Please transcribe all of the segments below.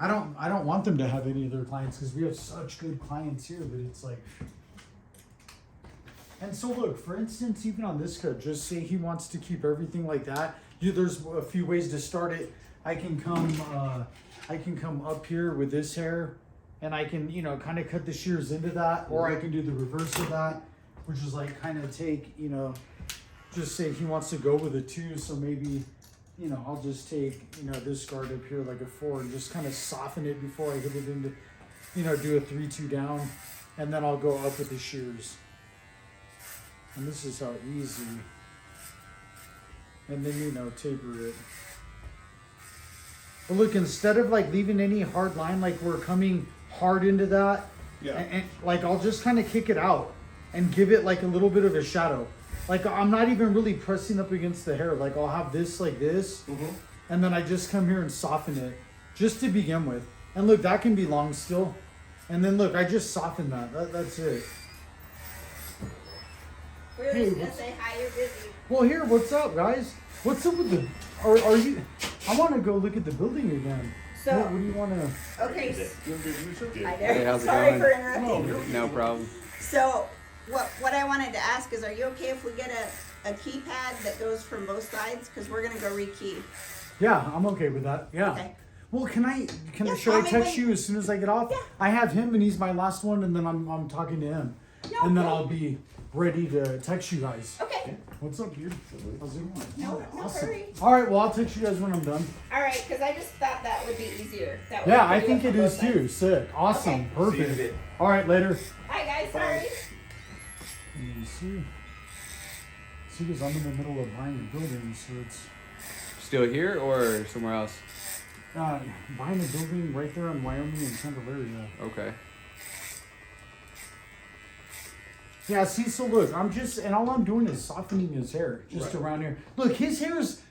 I don't want them to have any of their clients because we have such good clients here, but it's like. And so look, for instance, even on this cut, just say he wants to keep everything like that. There's a few ways to start it. I can come up here with this hair, and I can, you know, kind of cut the shears into that, or I can do the reverse of that, which is like kind of take, you know, just say he wants to go with a 2, so maybe, you know, I'll just take, you know, this guard up here like a 4 and just kind of soften it before I hit it into, you know, do a 3-2 down, and then I'll go up with the shears. And this is how easy. And then, you know, taper it. But look, instead of like leaving any hard line, like we're coming hard into that, and like I'll just kind of kick it out and give it like a little bit of a shadow. Like I'm not even really pressing up against the hair. Like I'll have this like this, and then I just come here and soften it just to begin with. And look, that can be long still. And then look, I just soften that's it. We were just gonna say hi, you're busy. Well, here, what's up, guys? What's up with the? Are you? I want to go look at the building again. So, what do you want to? Okay. Hi Hey, there. how's it Sorry going? for interrupting. No problem. So, what I wanted to ask is, are you okay if we get a keypad that goes from both sides? Because we're gonna go rekey. Yeah, I'm okay with that. Yeah. Okay. Well, should I call me text when- you as soon as I get off? Yeah. I have him, and he's my last one, and then I'm talking to him, and then I'll be ready to text you guys. Okay. What's up, dude? How's it going? No hurry. All right, well, I'll text you guys when I'm done. All right, because I just thought that would be easier. That way Yeah, we I could do think it from is both too. sides. Sick. Awesome. Okay. Perfect. See you in a bit. All right, later. Hi guys. Sorry. Let me see. See, because I'm in the middle of buying a building, so it's Still here or somewhere else? buying a building right there in Wyoming and Central area. Okay. Yeah, see, so look, and all I'm doing is softening his hair just around here. Look, his hair's,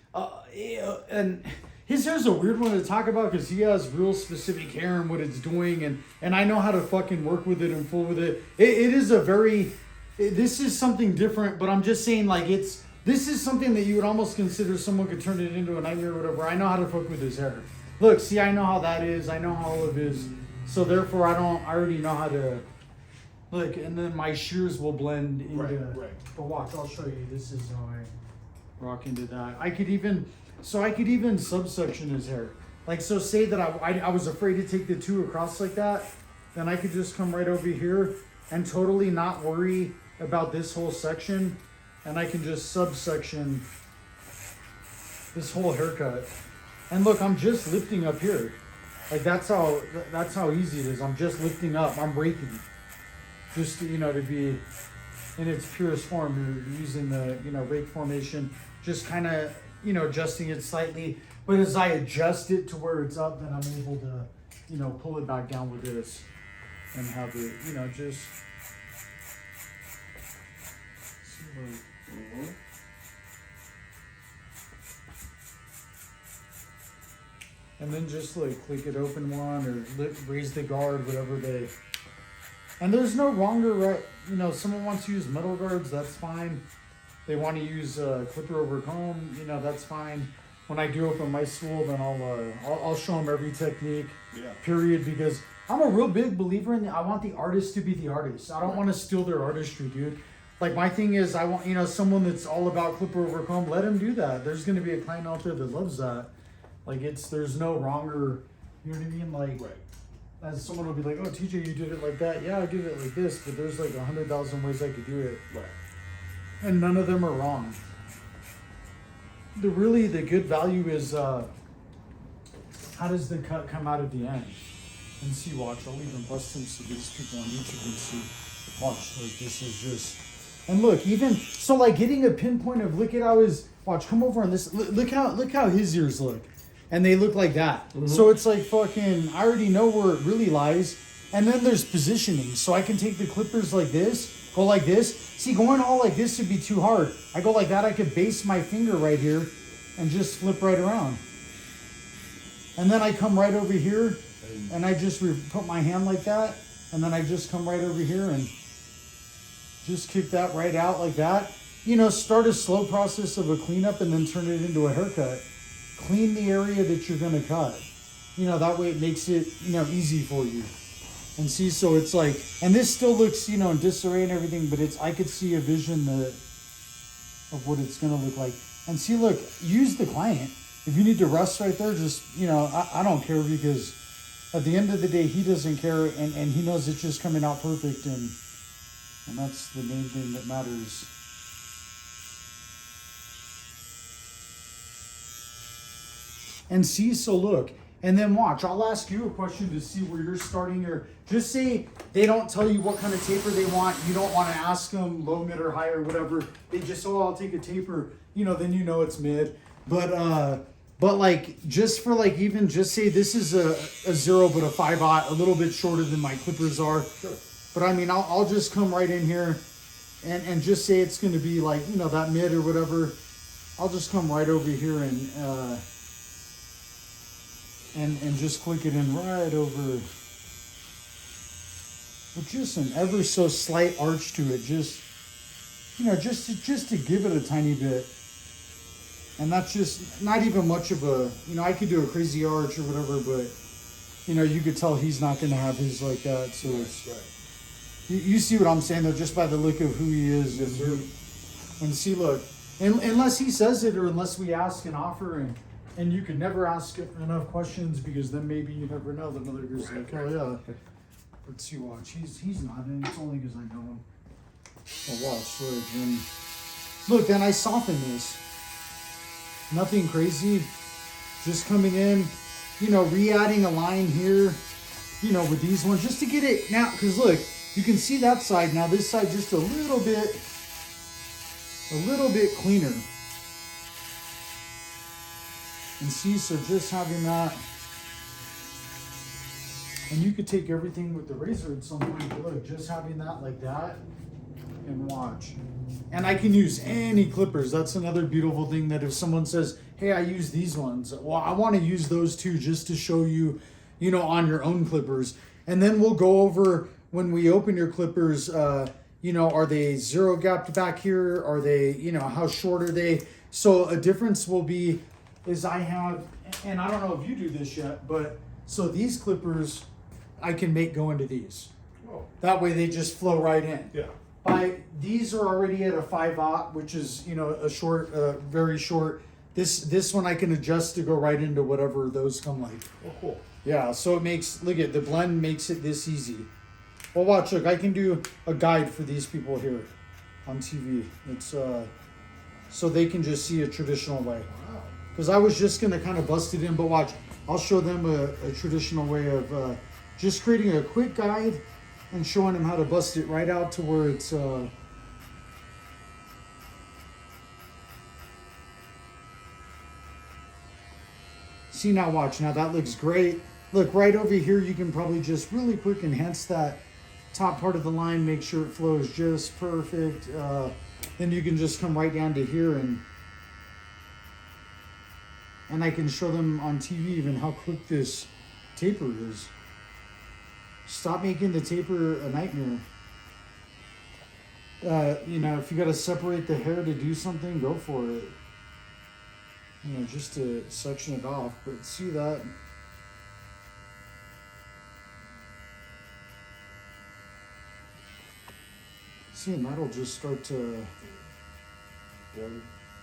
and his hair's a weird one to talk about because he has real specific hair and what it's doing, and I know how to fucking work with it and fool with it. It is this is something different, but I'm just saying, like, this is something that you would almost consider someone could turn it into a nightmare or whatever. I know how to fuck with his hair. Look, see, I know how that is. I know how all of his, so therefore I already know how to. Look, and then my shears will blend into. Right. But watch, I'll show you. This is how I rock into that. I could even subsection his hair. Like, so say that I was afraid to take the 2 across like that, then I could just come right over here and totally not worry about this whole section, and I can just subsection this whole haircut. And look, I'm just lifting up here. Like that's how easy it is. I'm just lifting up. I'm raking. Just to, to be in its purest form, you're using the rake formation, just kind of adjusting it slightly. But as I adjust it to where it's up, then I'm able to pull it back down with this and have it just. And then just like click it open one or raise the guard, whatever they. And there's no wrong or right. Someone wants to use metal guards, that's fine. They want to use clipper over comb, that's fine. When I do open my school, then I'll show them every technique. Yeah. Period. Because I'm a real big believer in I want the artist to be the artist. I don't want to steal their artistry, dude. Like my thing is, I want someone that's all about clipper over comb. Let him do that. There's gonna be a client out there that loves that. Like there's no wrong or, you know what I mean? Like, as someone will be like, oh, TJ, you did it like that. Yeah, I did it like this, but there's like 100,000 ways I could do it. Right. And none of them are wrong. The good value is how does the cut come out at the end? And see, watch, I'll even bust him so these people on YouTube can see. Watch, like this is just, and look, even, so like getting a pinpoint of, look at how his, watch, come over on this, look how his ears look. And they look like that. Mm-hmm. So it's like fucking, I already know where it really lies. And then there's positioning. So I can take the clippers like this, go like this. See, going all like this would be too hard. I go like that, I could base my finger right here and just flip right around. And then I come right over here and I just put my hand like that. And then I just come right over here and just kick that right out like that. Start a slow process of a cleanup and then turn it into a haircut. Clean the area that you're going to cut. You know, that way it makes it, you know, easy for you. And see, so it's like, and this still looks, you know, in disarray and everything, but it's, I could see a vision of what it's gonna look like. And see, look, use the client. If you need to rest right there, just, you know, I don't care, because at the end of the day, he doesn't care, and he knows it's just coming out perfect, and that's the main thing that matters. And see, so look, and then watch, I'll ask you a question to see where you're starting your, just say they don't tell you what kind of taper they want, you don't want to ask them low, mid, or high, or whatever, they just, oh, I'll take a taper, you know, then you know it's mid. But like, just for like, even just say this is a 0 but a 5/0, a little bit shorter than my clippers are. Sure. But I mean, I'll just come right in here and just say it's going to be like, you know, that mid or whatever. I'll just come right over here and just click it in right over, with just an ever so slight arch to it, just, you know, just to give it a tiny bit. And that's just not even much of a, you know, I could do a crazy arch or whatever, but, you know, you could tell he's not going to have his like that. So it's, Right. you see what I'm saying, though, just by the look of who he is. Yes, sir. And see, look, unless he says it, or unless we ask and offer, and you could never ask enough questions, because then maybe you never know. The mother goes like, oh yeah. Let's see, watch. He's not, and it's only because I know him. Well, watch, look, and look, then I soften this. Nothing crazy, just coming in, you know, re-adding a line here, you know, with these ones, just to get it now, because look, you can see that side now, this side just a little bit cleaner. And see, so just having that, and you could take everything with the razor at some point, but look, just having that like that, and watch. And I can use any clippers. That's another beautiful thing, that if someone says, hey, I use these ones, well, I want to use those too, just to show you, you know, on your own clippers. And then we'll go over, when we open your clippers, you know, are they 0 gapped back here? Are they, you know, how short are they? So a difference will be, is I have, and I don't know if you do this yet, but so these clippers I can make go into these. Oh. That way they just flow right in. Yeah. These are already at a 5/0, which is, you know, a short, very short. This one I can adjust to go right into whatever those come like. Oh, cool. Yeah, so it makes, look at the blend makes it this easy. Well, watch, look, I can do a guide for these people here on TV. It's so they can just see a traditional way. Wow. Because I was just gonna kind of bust it in, but watch, I'll show them a traditional way of just creating a quick guide and showing them how to bust it right out to where it's see, now watch, now that looks great. Look, right over here, you can probably just really quick enhance that top part of the line, make sure it flows just perfect. Then you can just come right down to here, and I can show them on TV even how quick this taper is. Stop making the taper a nightmare. You know, if you got to separate the hair to do something, go for it. You know, just to section it off. But see that? See, and that'll just start to,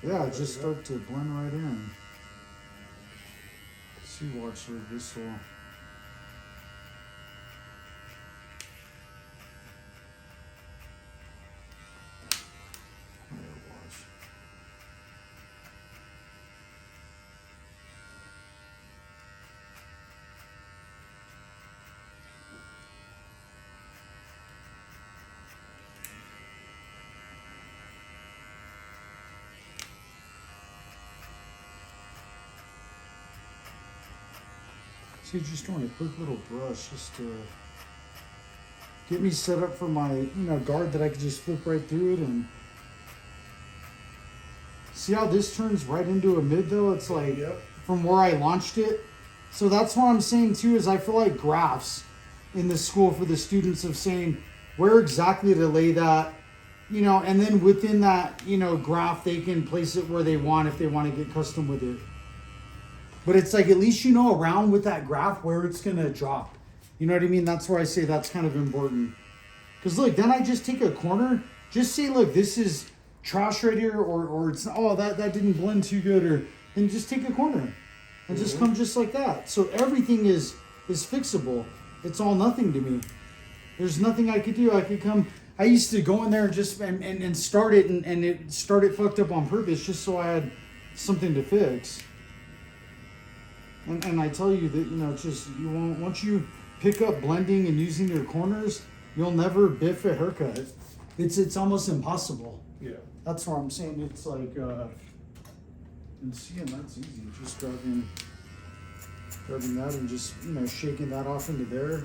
yeah, just start to blend right in. See, watch, like this will. See, just doing a quick little brush just to get me set up for my, you know, guard that I could just flip right through it. And see how this turns right into a mid though? It's like, Yep. from where I launched it. So that's what I'm saying too, is I feel like graphs in the school for the students of saying where exactly to lay that, you know, and then within that, you know, graph, they can place it where they want if they want to get custom with it. But it's like, at least you know around with that graph where it's gonna drop. You know what I mean? That's where I say that's kind of important. Because look, then I just take a corner, just say, look, this is trash right here, or it's, oh, that didn't blend too good, or then just take a corner and just come just like that. So everything is fixable. It's all nothing to me. There's nothing I could do. I could come, I used to go in there and just and start it, and it started fucked up on purpose just so I had something to fix. And I tell you that, you know, it's just, you won't, once you pick up blending and using your corners, you'll never biff a haircut. It's almost impossible. Yeah. That's what I'm saying. It's like, and seeing that's easy. Just grabbing that and just, you know, shaking that off into there.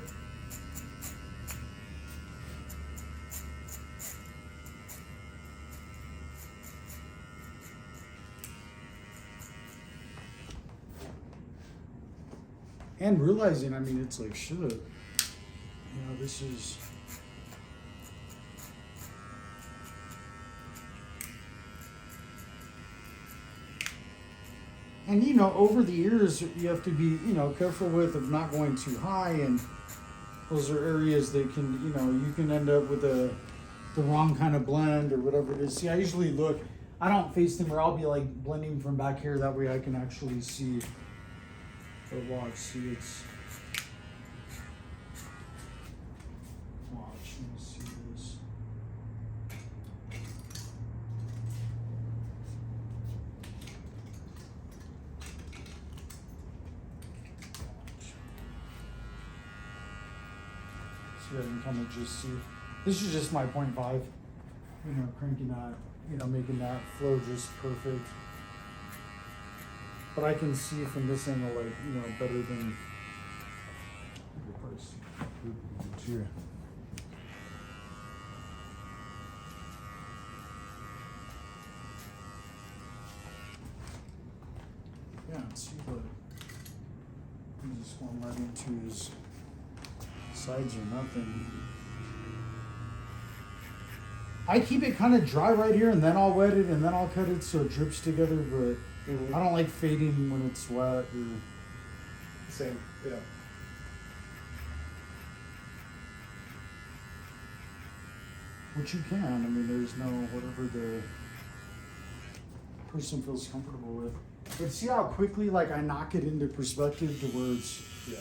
And realizing, I mean, it's like, shit, you know, this is, and you know, over the years, you have to be, you know, careful with of not going too high, and those are areas that can, you know, you can end up with the wrong kind of blend or whatever it is. See, I usually look, I don't face them, or I'll be like blending from back here, that way I can actually see. But watch, see, it's, watch, let me see this. See, I can kind of just see, this is just my 0.5, you know, cranking that, you know, making that flow just perfect. But I can see from this angle, like, you know, better than the price. Here. Yeah, see, but I'm just going right into his sides or nothing. I keep it kind of dry right here, and then I'll wet it, and then I'll cut it so it drips together, but I don't like fading when it's wet. Same, yeah. Which you can. I mean, there's no, whatever the person feels comfortable with. But see how quickly, like, I knock it into perspective to where it's, Yeah.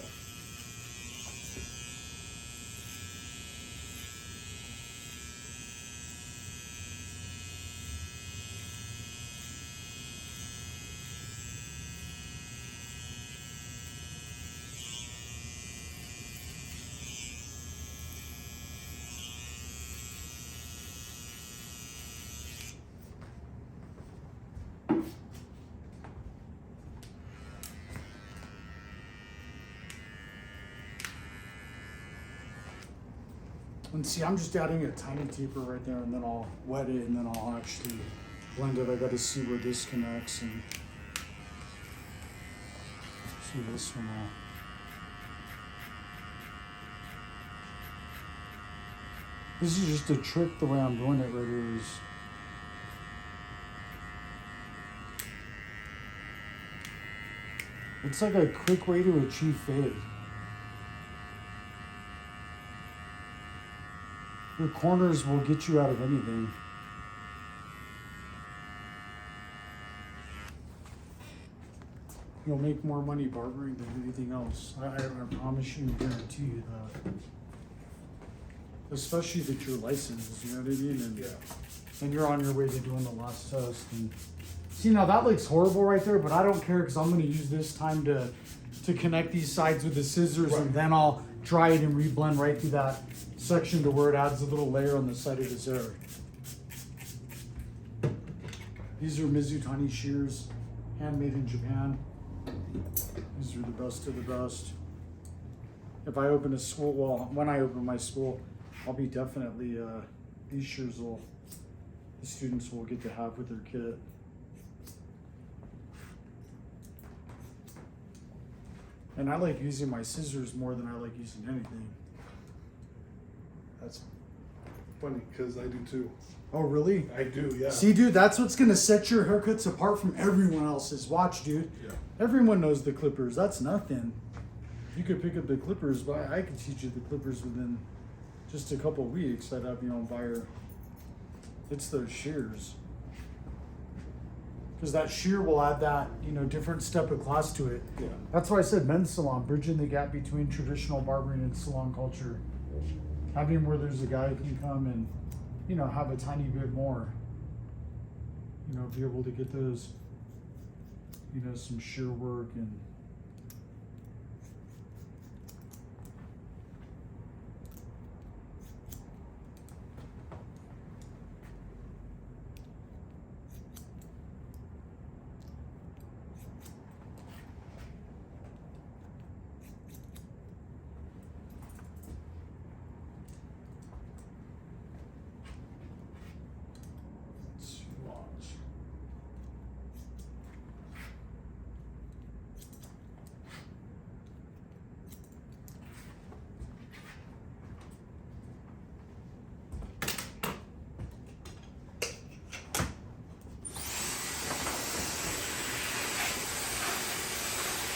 and see, I'm just adding a tiny taper right there, and then I'll wet it, and then I'll actually blend it. I gotta see where this connects, and see this one out. This is just a trick, the way I'm doing it right here is, it's like a quick way to achieve fade. Your corners will get you out of anything. You'll make more money barbering than anything else. I promise you, guarantee you that. Especially that you're licensed, you know what I mean? And, Yeah. and you're on your way to doing the last test. And see, now that looks horrible right there, but I don't care, because I'm going to use this time to connect these sides with the scissors, Right. and then I'll dry it and reblend right through that section to where it adds a little layer on the side of his hair. These are Mizutani shears, handmade in Japan. These are the best of the best. If I open a school, well, when I open my school, I'll be definitely, these shears the students will get to have with their kit. And I like using my scissors more than I like using anything. That's funny because I do too. Oh, really? I do, yeah. See, dude, that's what's gonna set your haircuts apart from everyone else's. Watch, dude. Yeah. Everyone knows the clippers. That's nothing. You could pick up the clippers, but I could teach you the clippers within just a couple weeks. I'd have you on fire. It's those shears. Because that shear will add that, different step of class to it. Yeah. That's why I said men's salon, bridging the gap between traditional barbering and salon culture. Having where there's a guy who can come and, have a tiny bit more. Be able to get those, some shear work and.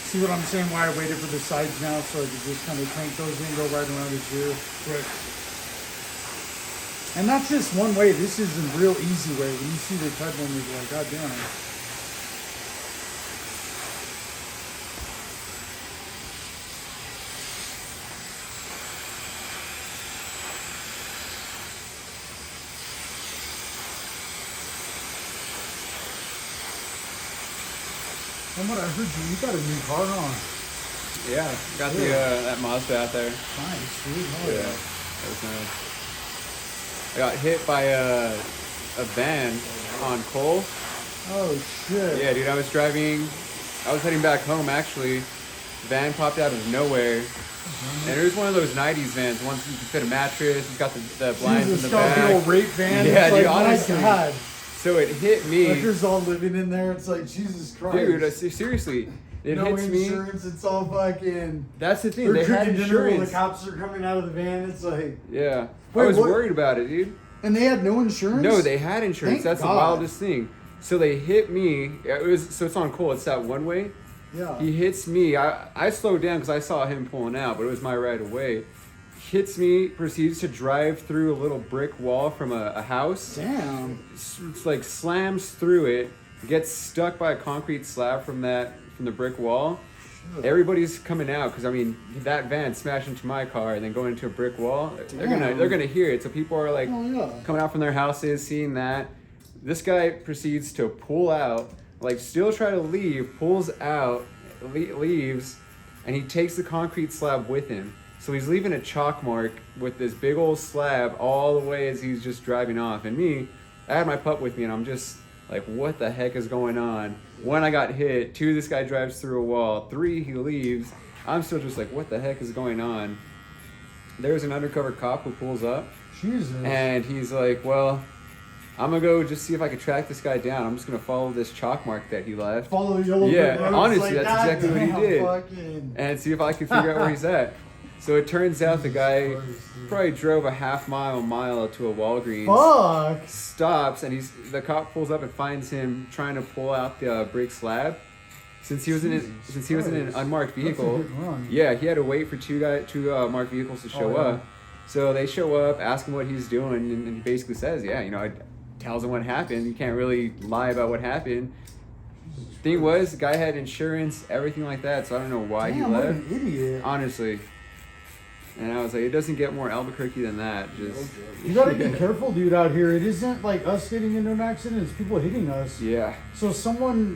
See what I'm saying? Why I waited for the sides now, so I could just kind of crank those in, go right around his ear. Right. And that's just one way. This is a real easy way. When you see the cut one, you're like, God damn. From what I heard, you got a new car on. Yeah, got the that Mazda out there. Nice, dude. Oh, Yeah, that was nice. I got hit by a van on Cole. Oh shit. Yeah, dude, I was heading back home actually. Van popped out of nowhere. And it was one of those 90s vans, ones you can fit a mattress, it's got the blinds in the back. Old rape van. Yeah, it's dude, like, honestly. my God. So it hit me. Fuckers all living in there. It's like, Jesus Christ. Dude, seriously. It no hits me. insurance. It's all fucking. That's the thing. They're They had drinking dinner while insurance. the cops are coming out of the van. It's like. Yeah. Wait, I was what? worried about it, dude. And they had no insurance? No, they had insurance. Thank That's God. the wildest thing. So they hit me. So it's on Cole. It's that one way. Yeah. He hits me. I slowed down because I saw him pulling out, but it was my right of way. Hits me, proceeds to drive through a little brick wall from a house. Damn. It's like slams through it, gets stuck by a concrete slab from the brick wall. Sure. Everybody's coming out because that van smashed into my car and then going into a brick wall. Damn. They're gonna hear it. So people are like Oh, yeah. coming out from their houses, seeing that. This guy proceeds to pull out, like still try to leave, pulls out, leaves, and he takes the concrete slab with him. So he's leaving a chalk mark with this big old slab all the way as he's just driving off. And me, I had my pup with me and I'm just like, what the heck is going on? 1, I got hit. 2, this guy drives through a wall. 3, he leaves. I'm still just like, what the heck is going on? There's an undercover cop who pulls up. Jesus. And he's like, well, I'm gonna go just see if I can track this guy down. I'm just gonna follow this chalk mark that he left. Follow the yellow Yeah, brick roads, honestly, like, that's God exactly what he damn, did. Fucking. And see if I can figure out where he's at. So it turns out the guy Jesus Christ, dude. probably drove a mile to a Walgreens. Fuck. Stops and the cop pulls up and finds him trying to pull out the brick slab. Since he was in an unmarked vehicle, That's a good run. yeah, he had to wait for two marked vehicles to show Oh, yeah. up. So they show up, ask him what he's doing, and he basically says, yeah, tells him what happened. You can't really lie about what happened. Thing was, the guy had insurance, everything like that, so I don't know why Damn, he what left. an idiot. Honestly. And I was like, it doesn't get more Albuquerque than that. Just You gotta be careful, dude, out here. It isn't like us getting into an accident, it's people hitting us. yeah. So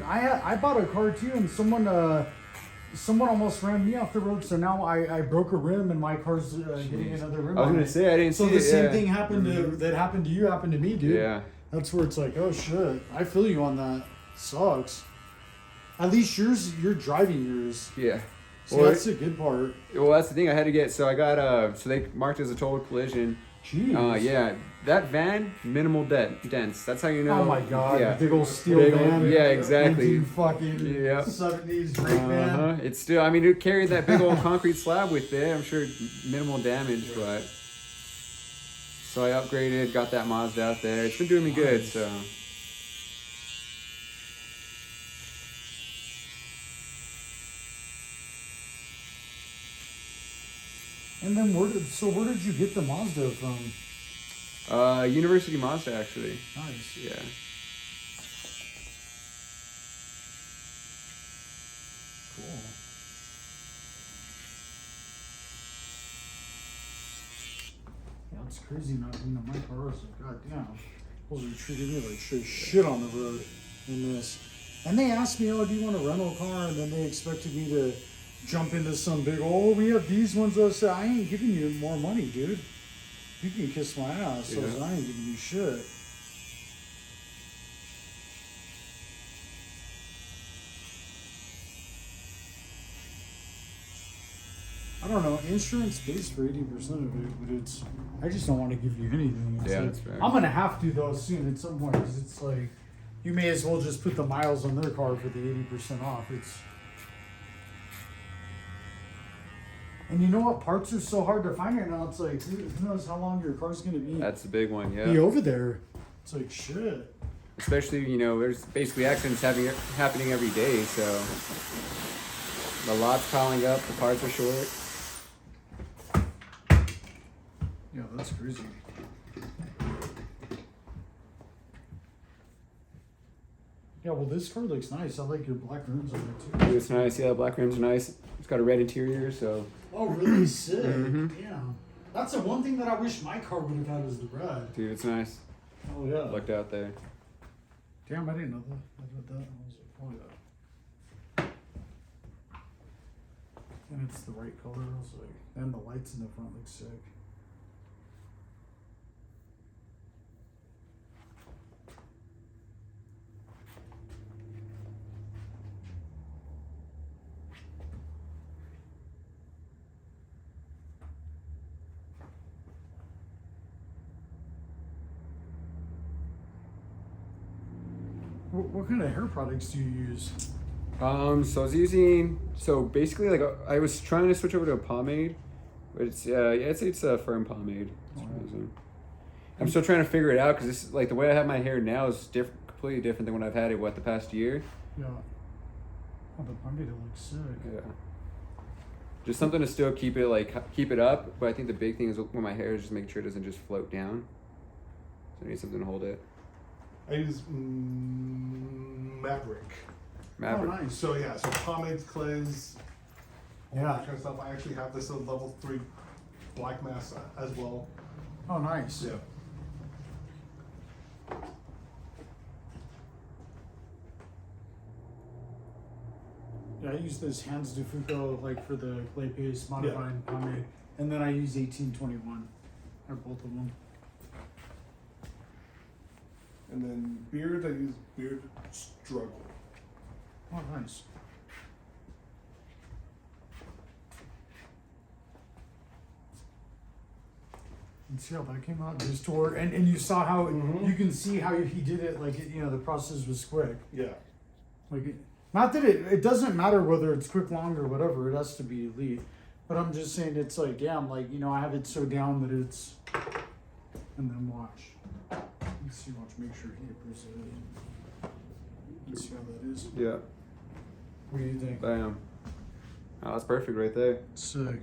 I bought a car too, and someone almost ran me off the road. So now I broke a rim, and my car's getting another rim. I was on gonna it. say I didn't So see the it. same yeah. thing happened to you, happened to me, dude. Yeah. That's where it's like, oh shit, I feel you on that. Sucks. At least you're driving yours. Yeah. So Well, that's the good part. Well, that's the thing. I had to get. So I got. So they marked it as a total collision. Jeez. Yeah. That van, minimal dents. That's how you know. Oh my god, Yeah. big old steel Big old- van. yeah, exactly. 19 fucking Yep. 70s rape van. It's still. I mean, it carried that big old concrete slab with it. I'm sure minimal damage, but So I upgraded, got that Mazda out there. It's been doing me good, Nice. so. And then where did you get the Mazda from? University Mazda, actually. Nice. Yeah. Cool. Yeah, it's crazy not being on my car. I was like, God damn. Those are treating me like shit on the road in this. And they asked me, oh, do you want a rental car? And then they expected me to jump into some big, oh, we have these ones. I said, I ain't giving you more money, dude. You can kiss my ass. So I Yeah. said, I ain't giving you shit. I don't know, insurance pays for 80% of it, but it's, I just don't want to give you anything. It's Yeah, like, that's fair. I'm going to have to, though, soon at some point, because it's like, you may as well just put the miles on their car for the 80% off. It's, and you know what? Parts are so hard to find right now. It's like, who knows how long your car's going to That's the big one, be yeah. over there. It's like, shit. Especially, you know, there's basically accidents happening every day, so. The lot's piling up, the parts are short. Yeah, that's crazy. Yeah, well, this car looks nice. I like your black rims on it, too. Dude, it's nice, yeah, black rims are nice. It's got a red interior, so. Oh, really? Sick. Mhm. Damn. That's the one thing that I wish my car would have had is the red. Dude, it's nice. Oh, yeah. Looked out there. Damn, I didn't know that. I did that. I was like, oh, yeah. And it's the right color. I was like, and the lights in the front look sick. What kind of hair products do you use? So I was using, so basically like I was trying to switch over to a pomade, but it's, yeah, it's a firm pomade. That's what I'm using. I'm still trying to figure it out because this, like the way I have my hair now is completely different than when I've had it, the past year. Yeah. Oh, the pomade looks sick. Yeah. Just something to still keep it up, but I think the big thing is with my hair is just making sure it doesn't just float down. So I need something to hold it. I use Maverick. Maverick. Oh, nice. So yeah, so pomades, cleanse, all Yeah. that kind of stuff. I actually have this level 3 black mask as well. Oh, nice. Yeah. Yeah, I use this Hands de Foucault like for the clay paste modifying pomade, and then I use 1821. I have both of them. And then beard, I use Beard Struggle. Oh, nice. And see how that came out? Just to work, and you saw how Mhm. you can see how he did it. Like the process was quick. Yeah. Like not that it doesn't matter whether it's quick, long, or whatever. It has to be elite. But I'm just saying it's like damn, like I have it so down that it's. And then watch. Let's see. Watch. Make sure he approves of it. Let's see how that is. Yeah. What do you think? Bam. Oh, that's perfect right there. Sick.